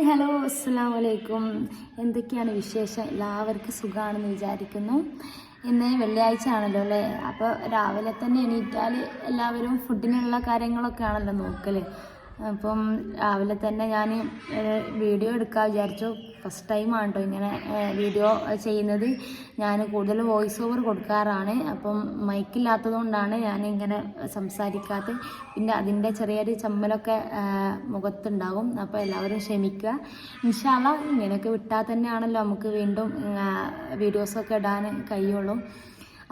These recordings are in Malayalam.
ഹായ് ഹലോ അസ്സലാമു അലൈക്കും. എന്തൊക്കെയാണ് വിശേഷം? എല്ലാവർക്കും സുഖമാണെന്ന് വിചാരിക്കുന്നു. ഇന്ന് വെള്ളിയാഴ്ച ആണല്ലോ അല്ലേ? അപ്പോൾ രാവിലെ തന്നെ എണീറ്റാൽ എല്ലാവരും ഫുഡിനുള്ള കാര്യങ്ങളൊക്കെ ആണല്ലോ നോക്കൽ. അപ്പം രാവിലെ തന്നെ ഞാൻ വീഡിയോ എടുക്കാൻ വിചാരിച്ചു. ഫസ്റ്റ് ടൈമാണ് കേട്ടോ ഇങ്ങനെ വീഡിയോ ചെയ്യുന്നത്. ഞാൻ കൂടുതൽ വോയിസ് ഓവർ കൊടുക്കാറാണ്. അപ്പം മൈക്കില്ലാത്തത് കൊണ്ടാണ് ഞാനിങ്ങനെ സംസാരിക്കാത്തത്. പിന്നെ അതിൻ്റെ ചെറിയൊരു ചമ്മലൊക്കെ മുഖത്തുണ്ടാകും. അപ്പോൾ എല്ലാവരും ക്ഷമിക്കുക. ഇൻഷാ അല്ലാ ഇങ്ങനെയൊക്കെ വിട്ടാൽ തന്നെയാണല്ലോ നമുക്ക് വീണ്ടും വീഡിയോസൊക്കെ ഇടാൻ കഴിയുള്ളൂ.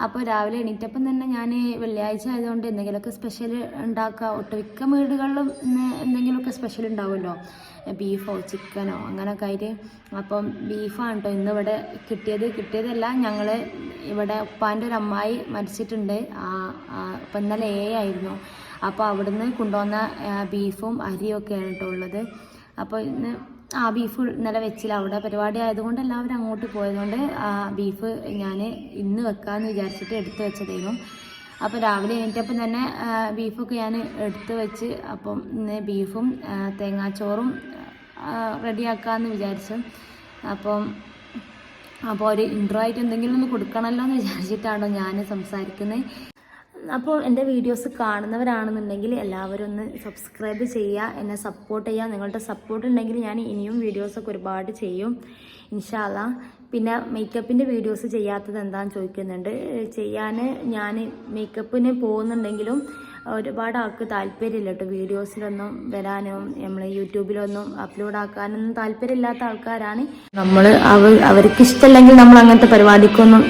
അപ്പോൾ രാവിലെ എണീറ്റപ്പം തന്നെ ഞാൻ വെള്ളിയാഴ്ച ആയതുകൊണ്ട് എന്തെങ്കിലുമൊക്കെ സ്പെഷ്യൽ ഉണ്ടാക്കുക. ഒട്ടുമിക്ക വീടുകളിലും എന്തെങ്കിലുമൊക്കെ സ്പെഷ്യൽ ഉണ്ടാവുമല്ലോ, ബീഫോ ചിക്കനോ അങ്ങനെയൊക്കെ ആയിട്ട്. അപ്പം ബീഫാണ് കേട്ടോ ഇന്നിവിടെ കിട്ടിയതല്ല, ഞങ്ങൾ ഇവിടെ ഉപ്പാൻ്റെ ഒരു അമ്മായി മരിച്ചിട്ടുണ്ട്. അപ്പം ഇന്നലെ ആയിരുന്നു. അപ്പോൾ അവിടുന്ന് കൊണ്ടുവന്ന ബീഫും അരിയൊക്കെയാണ് കേട്ടോ ഉള്ളത്. അപ്പോൾ ഇന്ന് ബീഫ് ഇന്നലെ വെച്ചില്ല, അവിടെ പരിപാടി ആയതുകൊണ്ട് എല്ലാവരും അങ്ങോട്ട് പോയതുകൊണ്ട് ബീഫ് ഞാൻ ഇന്ന് വെക്കാമെന്ന് വിചാരിച്ചിട്ട് എടുത്ത് വെച്ചതായിരുന്നു. അപ്പോൾ രാവിലെ എണീറ്റപ്പം തന്നെ ബീഫൊക്കെ ഞാൻ എടുത്ത് വെച്ച്. അപ്പം ഇന്ന് ബീഫും തേങ്ങാച്ചോറും റെഡിയാക്കാമെന്ന് വിചാരിച്ചു. അപ്പോൾ ഒരു ഇൻട്രോ ആയിട്ട് എന്തെങ്കിലും ഒന്ന് കൊടുക്കണമല്ലോ എന്ന് വിചാരിച്ചിട്ടാണോ ഞാൻ സംസാരിക്കുന്നത്. അപ്പോൾ എൻ്റെ വീഡിയോസ് കാണുന്നവരാണെന്നുണ്ടെങ്കിൽ എല്ലാവരും ഒന്ന് സബ്സ്ക്രൈബ് ചെയ്യുക, എന്നെ സപ്പോർട്ട് ചെയ്യുക. നിങ്ങളുടെ സപ്പോർട്ട് ഉണ്ടെങ്കിൽ ഞാൻ ഇനിയും വീഡിയോസൊക്കെ ഒരുപാട് ചെയ്യും ഇൻഷാ അല്ലാ. പിന്നെ മേക്കപ്പിൻ്റെ വീഡിയോസ് ചെയ്യാത്തത് എന്താണെന്ന് ചോദിക്കുന്നുണ്ട്. ചെയ്യാൻ ഞാൻ മേക്കപ്പിന് പോകുന്നുണ്ടെങ്കിലും ഒരുപാട് ആൾക്ക് താല്പര്യമില്ല കേട്ടോ വീഡിയോസിലൊന്നും വരാനും നമ്മൾ യൂട്യൂബിലൊന്നും അപ്ലോഡ് ആക്കാനൊന്നും താല്പര്യമില്ലാത്ത ആൾക്കാരാണ്. അവർക്ക് ഇഷ്ടമല്ലെങ്കിൽ നമ്മൾ അങ്ങനത്തെ പരിപാടിക്കൊന്നും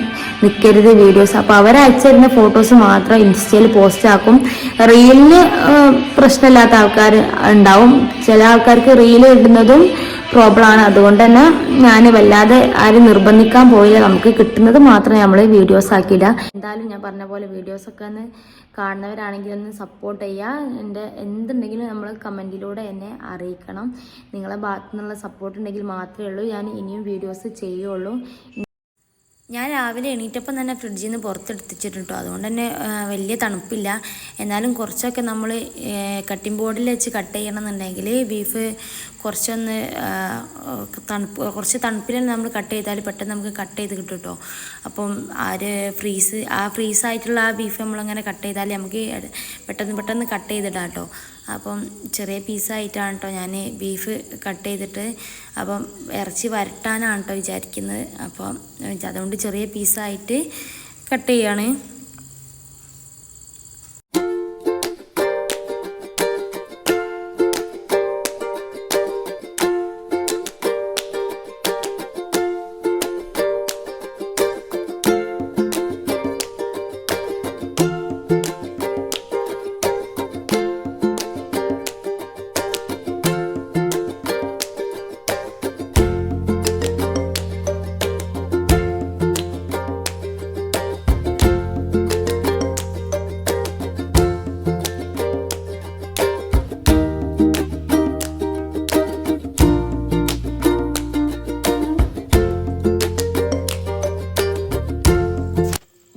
നിൽക്കരുത് വീഡിയോസ്. അപ്പോൾ അവരയച്ചിരുന്ന ഫോട്ടോസ് മാത്രം ഇൻസ്റ്റയിൽ പോസ്റ്റ് ആക്കും. റീലിന് പ്രശ്നമില്ലാത്ത ആൾക്കാർ ഉണ്ടാവും. ചില ആൾക്കാർക്ക് റീൽ ഇടുന്നതും പ്രോബ്ലമാണ്. അതുകൊണ്ട് തന്നെ ഞാൻ വല്ലാതെ ആരും നിർബന്ധിക്കാൻ പോയില്ല. നമുക്ക് കിട്ടുന്നത് മാത്രമേ നമ്മൾ വീഡിയോസ് ആക്കിയിടുക. എന്തായാലും ഞാൻ പറഞ്ഞ പോലെ വീഡിയോസൊക്കെ ഒന്ന് കാണുന്നവരാണെങ്കിൽ ഒന്ന് സപ്പോർട്ട് ചെയ്യുക. എൻ്റെ എന്തുണ്ടെങ്കിലും നമ്മൾ കമൻറ്റിലൂടെ എന്നെ അറിയിക്കണം. നിങ്ങളെ ഭാഗത്തു നിന്നുള്ള സപ്പോർട്ട് ഉണ്ടെങ്കിൽ മാത്രമേ ഉള്ളൂ ഞാൻ ഇനിയും വീഡിയോസ് ചെയ്യുള്ളൂ. ഞാൻ രാവിലെ എണീറ്റപ്പം തന്നെ ഫ്രിഡ്ജിൽ നിന്ന് പുറത്തെടുത്തിച്ചിട്ടുണ്ട്. അതുകൊണ്ട് തന്നെ വലിയ തണുപ്പില്ല. എന്നാലും കുറച്ചൊക്കെ നമ്മൾ കട്ടിംഗ് ബോർഡിൽ വെച്ച് കട്ട് ചെയ്യണമെന്നുണ്ടെങ്കിൽ ബീഫ് കുറച്ച് തണുപ്പിൽ നമ്മൾ കട്ട് ചെയ്താൽ പെട്ടെന്ന് നമുക്ക് കട്ട് ചെയ്ത് കിട്ടും കേട്ടോ. അപ്പം ഫ്രീസായിട്ടുള്ള ബീഫ് നമ്മളങ്ങനെ കട്ട് ചെയ്താൽ നമുക്ക് പെട്ടെന്ന് കട്ട് ചെയ്തിടാം കേട്ടോ. അപ്പം ചെറിയ പീസായിട്ടാണ് കേട്ടോ ഞാൻ ബീഫ് കട്ട് ചെയ്തിട്ട്. അപ്പം ഇറച്ചി വരട്ടാനാണ് കേട്ടോ വിചാരിക്കുന്നത്. അപ്പം അതുകൊണ്ട് ചെറിയ പീസായിട്ട് കട്ട് ചെയ്യാണ്.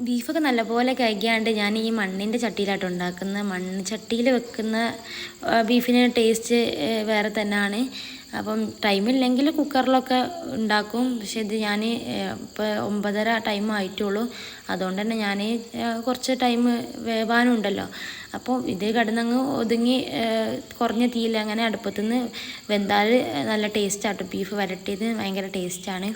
ബീഫൊക്കെ നല്ലപോലെ കഴുകിയാണ്ട് ഞാൻ ഈ മണ്ണിൻ്റെ ചട്ടിയിലാട്ടോ ഉണ്ടാക്കുന്നത്. മണ്ണ് ചട്ടിയിൽ വെക്കുന്ന ബീഫിന് ടേസ്റ്റ് വേറെ തന്നെയാണ്. അപ്പം ടൈമില്ലെങ്കിൽ കുക്കറിലൊക്കെ ഉണ്ടാക്കും. പക്ഷെ ഇത് ഞാൻ ഇപ്പോൾ 9:30 ടൈം ആയിട്ടുള്ളൂ. അതുകൊണ്ട് തന്നെ ഞാൻ കുറച്ച് ടൈം വേവാനുണ്ടല്ലോ. അപ്പോൾ ഇത് കിടന്നങ്ങ് ഒതുങ്ങി കുറഞ്ഞ തീയിൽ അങ്ങനെ അടുപ്പത്തുനിന്ന് വെന്താൽ നല്ല ടേസ്റ്റാട്ടോ. ബീഫ് വരട്ടിയത് ഭയങ്കര ടേസ്റ്റാണ്.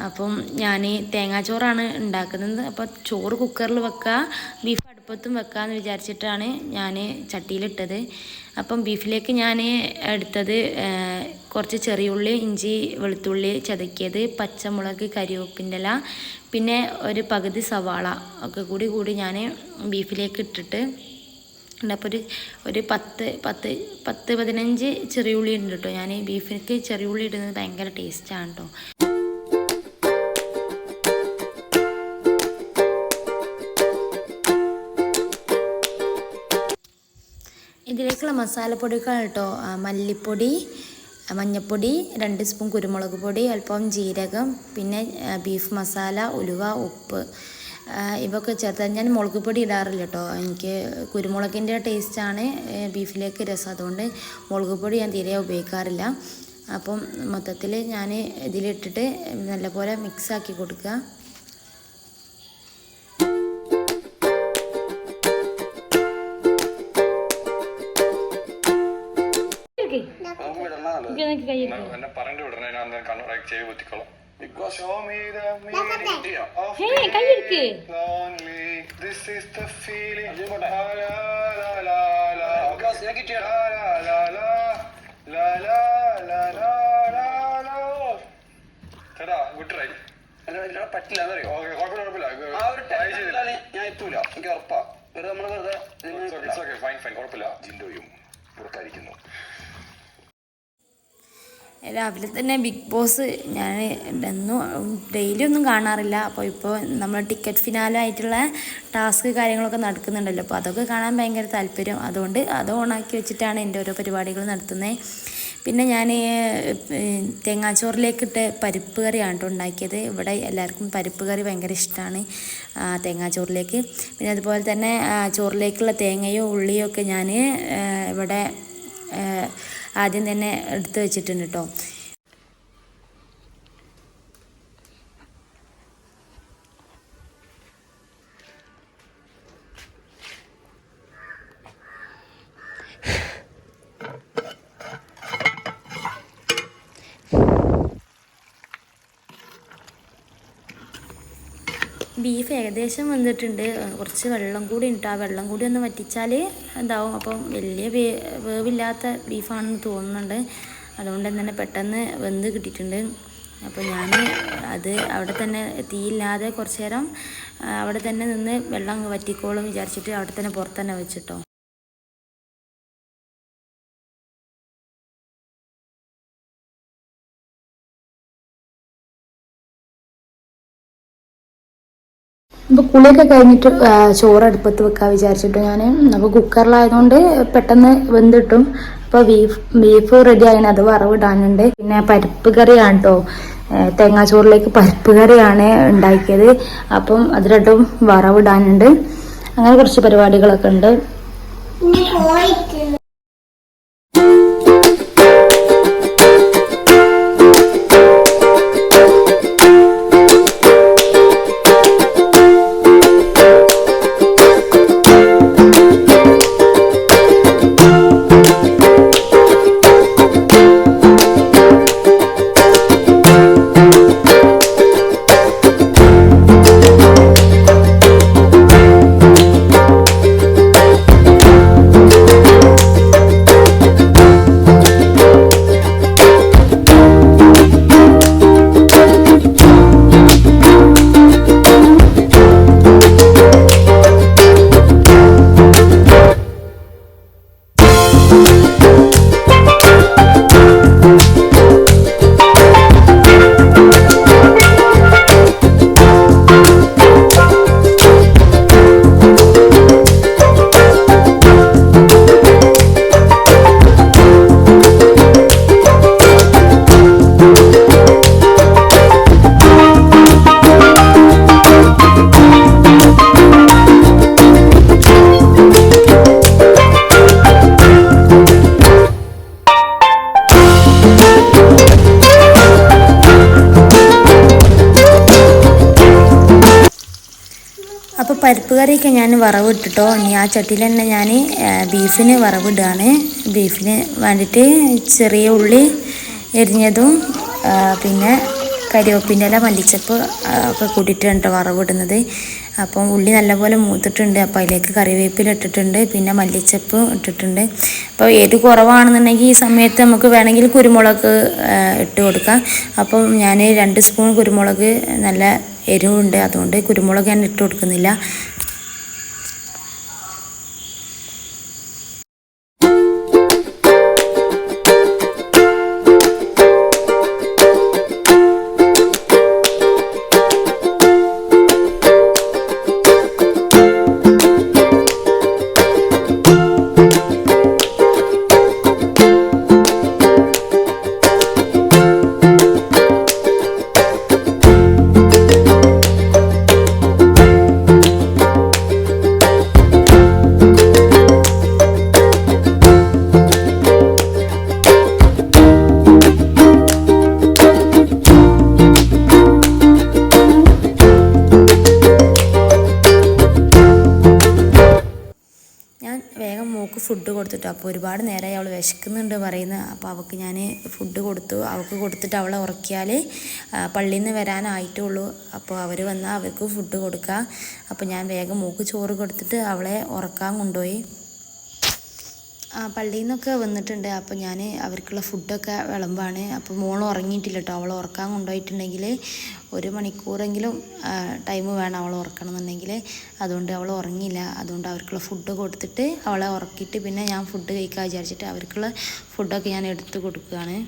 അപ്പം ഞാൻ തേങ്ങാച്ചോറാണ് ഉണ്ടാക്കുന്നത്. അപ്പോൾ ചോറ് കുക്കറിൽ വെക്കുക, ബീഫ് അടുപ്പത്തും വെക്കാമെന്ന് വിചാരിച്ചിട്ടാണ് ഞാൻ ചട്ടിയിലിട്ടത്. അപ്പം ബീഫിലേക്ക് ഞാൻ എടുത്തത് കുറച്ച് ചെറിയുള്ളി, ഇഞ്ചി, വെളുത്തുള്ളി ചതക്കിയത്, പച്ചമുളക്, കരിവേപ്പിൻ്റെ ഇല, പിന്നെ ഒരു പകുതി സവാള ഒക്കെ കൂടി ഞാൻ ബീഫിലേക്ക് ഇട്ടിട്ട് അപ്പോൾ ഒരു 10-15 ചെറിയുള്ളി ഉണ്ട് കേട്ടോ. ഞാൻ ബീഫിലേക്ക് ചെറിയുള്ളി ഇടുന്നത് ഭയങ്കര ടേസ്റ്റാണ് കേട്ടോ. ഇതിലേക്കുള്ള മസാലപ്പൊടികൾ കേട്ടോ: മല്ലിപ്പൊടി, മഞ്ഞൾപ്പൊടി, 2 സ്പൂൺ കുരുമുളക് പൊടി, അല്പം ജീരകം, പിന്നെ ബീഫ് മസാല, ഉലുവ, ഉപ്പ്, ഇവയൊക്കെ ചേർത്ത്. ഞാൻ മുളക് പൊടി ഇടാറില്ല കേട്ടോ. എനിക്ക് കുരുമുളകിൻ്റെ ടേസ്റ്റാണ് ബീഫിലേക്ക് രസം. അതുകൊണ്ട് മുളക് പൊടി ഞാൻ തീരെ ഉപയോഗിക്കാറില്ല. അപ്പം മൊത്തത്തിൽ ഞാൻ ഇതിലിട്ടിട്ട് നല്ലപോലെ മിക്സാക്കി കൊടുക്കുക. പറ്റില്ല ആ ഒരു ഞാൻ എത്തൂല, എനിക്ക് ഉറപ്പാ. നമ്മള് വെറുതെ ജിൻഡോയും പുറത്തായിരിക്കുന്നു. രാവിലെ തന്നെ ബിഗ് ബോസ് ഞാൻ ഡെയിലി ഒന്നും കാണാറില്ല. അപ്പോൾ ഇപ്പോൾ നമ്മൾ ടിക്കറ്റ് ഫിനാലായിട്ടുള്ള ടാസ്ക് കാര്യങ്ങളൊക്കെ നടക്കുന്നുണ്ടല്ലോ, അപ്പോൾ അതൊക്കെ കാണാൻ ഭയങ്കര താല്പര്യം. അതുകൊണ്ട് അത് ഓണാക്കി വെച്ചിട്ടാണ് എൻ്റെ ഓരോ പരിപാടികൾ നടത്തുന്നത്. പിന്നെ ഞാൻ തേങ്ങാച്ചോറിലേക്കിട്ട് പരിപ്പ് കറിയാണ് കേട്ടോ ഉണ്ടാക്കിയത്. ഇവിടെ എല്ലാവർക്കും പരിപ്പ് കറി ഭയങ്കര ഇഷ്ടമാണ് തേങ്ങാച്ചോറിലേക്ക്. പിന്നെ അതുപോലെ തന്നെ ചോറിലേക്കുള്ള തേങ്ങയും ഉള്ളിയും ഒക്കെ ഞാൻ ഇവിടെ ആദ്യം തന്നെ എടുത്ത് വെച്ചിട്ടുണ്ട് കേട്ടോ. ബീഫ് ഏകദേശം വന്നിട്ടുണ്ട്. കുറച്ച് വെള്ളം കൂടി ഉണ്ട്. ആ വെള്ളം കൂടി ഒന്ന് വറ്റിച്ചാൽ എന്താവും. അപ്പം വലിയ വേവില്ലാത്ത ബീഫാണെന്ന് തോന്നുന്നുണ്ട്. അതുകൊണ്ട് തന്നെ പെട്ടെന്ന് വെന്ത് കിട്ടിയിട്ടുണ്ട്. അപ്പോൾ ഞാൻ അത് അവിടെ തന്നെ തീയില്ലാതെ കുറച്ച് നേരം അവിടെ തന്നെ നിന്ന് വെള്ളം അങ്ങ് വറ്റിക്കോളും വിചാരിച്ചിട്ട് അവിടെ തന്നെ പുറത്ത് തന്നെ വെച്ചിട്ടോ. ഇപ്പോൾ കുളിയൊക്കെ കഴിഞ്ഞിട്ട് ചോറ് അടുപ്പത്ത് വെക്കാൻ വിചാരിച്ചിട്ട് ഞാൻ. അപ്പോൾ കുക്കറിലായതുകൊണ്ട് പെട്ടെന്ന് വെന്തിട്ടും. അപ്പോൾ ബീഫ് റെഡി ആയിന്, അത് വറവിടാനുണ്ട്. പിന്നെ പരിപ്പ് കറിയാണ് കേട്ടോ, തേങ്ങാച്ചോറിലേക്ക് പരിപ്പ് കറിയാണ് ഉണ്ടാക്കിയത്. അപ്പം അത് രണ്ടും വറവിടാനുണ്ട്. അങ്ങനെ കുറച്ച് പരിപാടികളൊക്കെ ഉണ്ട്. അപ്പോൾ പരിപ്പ് കറിയൊക്കെ ഞാൻ വറവിട്ടിട്ടോ. ഇനി ആ ചട്ടിയിൽ തന്നെ ഞാൻ ബീഫിന് വറവിടുകയാണ്. ബീഫിന് വേണ്ടിയിട്ട് ചെറിയ ഉള്ളി എരിഞ്ഞതും പിന്നെ കരിവേപ്പിൻ്റെ ഇല, മല്ലിച്ചപ്പ് ഒക്കെ കൂട്ടിയിട്ടുണ്ട് വറവിടുന്നത്. അപ്പം ഉള്ളി നല്ലപോലെ മൂത്തിട്ടുണ്ട്. അപ്പോൾ അതിലേക്ക് കറിവേപ്പില ഇട്ടിട്ടുണ്ട്, പിന്നെ മല്ലിച്ചപ്പ് ഇട്ടിട്ടുണ്ട്. അപ്പോൾ എരിവ് കുറവാണെന്നുണ്ടെങ്കിൽ ഈ സമയത്ത് നമുക്ക് വേണമെങ്കിൽ കുരുമുളക് ഇട്ട് കൊടുക്കാം. അപ്പം ഞാൻ 2 സ്പൂൺ കുരുമുളക്, നല്ല എരിവുണ്ട്, അതുകൊണ്ട് കുരുമുളക് ഞാൻ ഇട്ട് കൊടുക്കുന്നില്ല. ഫുഡ് കൊടുത്തിട്ടു. അപ്പോൾ ഒരുപാട് നേരമായി അവൾ വിശക്കുന്നുണ്ട് പറയുന്നത്. അപ്പോൾ അവൾക്ക് ഞാൻ ഫുഡ് കൊടുത്തു. അവൾക്ക് കൊടുത്തിട്ട് അവളെ ഉറക്കിയാൽ പള്ളിയിൽ നിന്ന് വരാനായിട്ടുള്ളൂ. അപ്പോൾ അവർ വന്നാൽ അവർക്ക് ഫുഡ് കൊടുക്കുക. അപ്പോൾ ഞാൻ വേഗം മൂക്ക് ചോറ് കൊടുത്തിട്ട് അവളെ ഉറക്കാൻ കൊണ്ടുപോയി. പള്ളിയിൽ നിന്നൊക്കെ വന്നിട്ടുണ്ട്. അപ്പോൾ ഞാൻ അവർക്കുള്ള ഫുഡൊക്കെ വിളമ്പാണ്. അപ്പോൾ മോൾ ഉറങ്ങിയിട്ടില്ല കേട്ടോ. അവൾ ഉറക്കാൻ കൊണ്ടുപോയിട്ടുണ്ടെങ്കിൽ 1 മണിക്കൂറെങ്കിലും ടൈം വേണം അവൾ ഉറക്കണം എന്നുണ്ടെങ്കിൽ. അതുകൊണ്ട് അവൾ ഉറങ്ങിയില്ല. അതുകൊണ്ട് അവർക്കുള്ള ഫുഡ് കൊടുത്തിട്ട് അവളെ ഉറക്കിയിട്ട് പിന്നെ ഞാൻ ഫുഡ് കഴിക്കാൻ വിചാരിച്ചിട്ട് അവർക്കുള്ള ഫുഡൊക്കെ ഞാൻ എടുത്ത് കൊടുക്കുകയാണ്.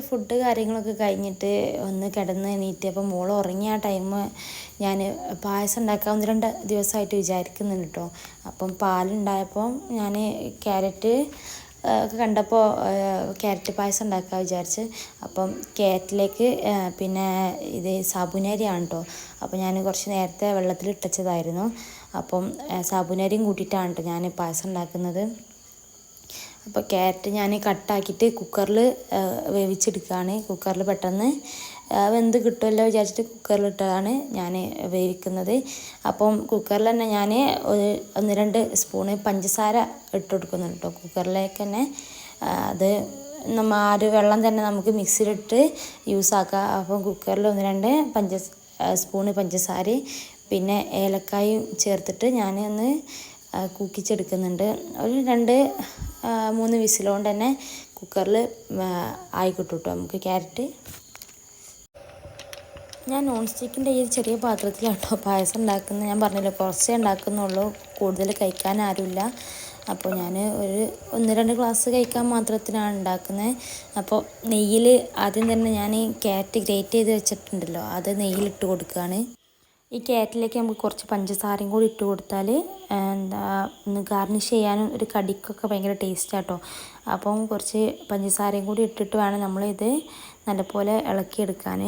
ഫുഡ് കാര്യങ്ങളൊക്കെ കഴിഞ്ഞിട്ട് ഒന്ന് കിടന്ന് എണീറ്റ്. അപ്പോൾ മോൾ ഉറങ്ങിയ ആ ടൈം ഞാൻ പായസം ഉണ്ടാക്കാൻ 1-2 ദിവസമായിട്ട് വിചാരിക്കുന്നുണ്ട് കേട്ടോ. അപ്പം പാലുണ്ടായപ്പോൾ ഞാൻ ക്യാരറ്റ് ഒക്കെ കണ്ടപ്പോൾ ക്യാരറ്റ് പായസം ഉണ്ടാക്കാൻ വിചാരിച്ച്. അപ്പം ക്യാരറ്റിലേക്ക് പിന്നെ ഇത് സാബുനരിയാണ് കേട്ടോ. അപ്പോൾ ഞാൻ കുറച്ച് നേരത്തെ വെള്ളത്തിൽ ഇട്ടച്ചതായിരുന്നു. അപ്പം സാബുനരിയും കൂട്ടിയിട്ടാണ് കേട്ടോ ഞാൻ പായസം ഉണ്ടാക്കുന്നത്. അപ്പോൾ ക്യാരറ്റ് ഞാൻ കട്ടാക്കിയിട്ട് കുക്കറിൽ വേവിച്ചെടുക്കുകയാണ്. കുക്കറിൽ പെട്ടെന്ന് വെന്ത് കിട്ടുമല്ലോ വിചാരിച്ചിട്ട് കുക്കറിലിട്ടതാണ് ഞാൻ വേവിക്കുന്നത്. അപ്പം കുക്കറിൽ തന്നെ ഞാൻ 1-2 സ്പൂണ് പഞ്ചസാര ഇട്ട് കൊടുക്കുന്നുണ്ട് കേട്ടോ കുക്കറിലേക്ക് തന്നെ. അത് വെള്ളം തന്നെ നമുക്ക് മിക്സിയിലിട്ട് യൂസാക്കാം. അപ്പം കുക്കറിൽ 1-2 സ്പൂണ് പഞ്ചസാര പിന്നെ ഏലക്കായും ചേർത്തിട്ട് ഞാൻ ഒന്ന് കൂക്കിച്ചെടുക്കുന്നുണ്ട്. ഒരു 2-3 വിസിലുകൊണ്ട് തന്നെ കുക്കറിൽ ആയി കിട്ടും കേട്ടോ നമുക്ക് ക്യാരറ്റ്. ഞാൻ നോൺ സ്റ്റിക്കിൻ്റെ ഈ ചെറിയ പാത്രത്തിലാട്ടോ പായസം ഉണ്ടാക്കുന്നത്. ഞാൻ പറഞ്ഞല്ലോ കുറച്ചേ ഉണ്ടാക്കുന്നുള്ളൂ, കൂടുതൽ കഴിക്കാൻ ആരുമില്ല. അപ്പോൾ ഞാൻ ഒരു 1-2 ഗ്ലാസ് കഴിക്കാൻ മാത്രത്തിനാണ് ഉണ്ടാക്കുന്നത്. അപ്പോൾ നെയ്യിൽ ആദ്യം തന്നെ ഞാൻ ക്യാരറ്റ് ഗ്രേറ്റ് ചെയ്ത് വെച്ചിട്ടുണ്ടല്ലോ അത് നെയ്യിലിട്ട് കൊടുക്കുകയാണ്. ഈ ക്യാരറ്റിലേക്ക് നമുക്ക് കുറച്ച് പഞ്ചസാരയും കൂടി ഇട്ട് കൊടുത്താൽ ഒന്ന് ഗാർണിഷ് ചെയ്യാനും ഒരു കടിക്കൊക്കെ ഭയങ്കര ടേസ്റ്റാട്ടോ. അപ്പം കുറച്ച് പഞ്ചസാരയും കൂടി ഇട്ടിട്ട് വേണം നമ്മളിത് നല്ലപോലെ ഇളക്കിയെടുക്കാൻ.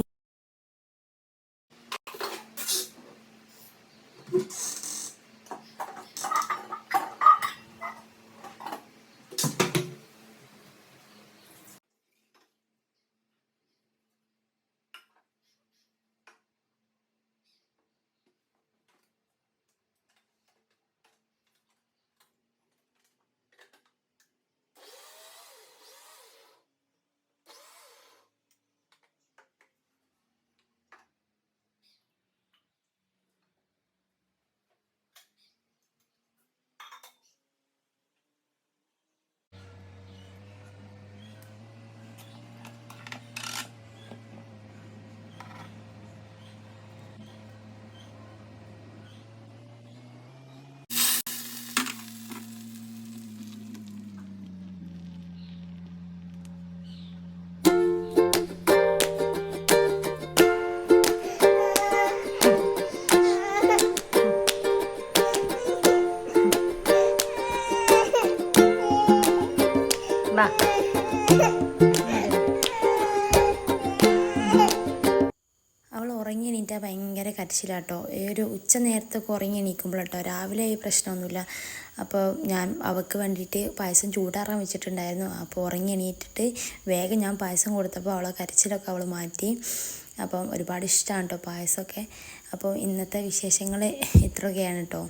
അവൾ ഉറങ്ങി എണീറ്റാൽ ഭയങ്കര കരച്ചിലാട്ടോ. ഒരു ഉച്ച നേരത്തൊക്കെ ഉറങ്ങി എണീക്കുമ്പോഴാട്ടോ. രാവിലെ ഈ പ്രശ്നമൊന്നുമില്ല. അപ്പോൾ ഞാൻ അവൾക്ക് വേണ്ടിയിട്ട് പായസം ചൂടാറാൻ വെച്ചിട്ടുണ്ടായിരുന്നു. അപ്പോൾ ഉറങ്ങി എണീറ്റിട്ട് വേഗം ഞാൻ പായസം കൊടുത്തപ്പോൾ അവളെ കരച്ചിലൊക്കെ അവൾ മാറ്റി. അപ്പം ഒരുപാട് ഇഷ്ടമാണ് കേട്ടോ പായസമൊക്കെ. അപ്പോൾ ഇന്നത്തെ വിശേഷങ്ങൾ ഇത്രയൊക്കെയാണ് കേട്ടോ.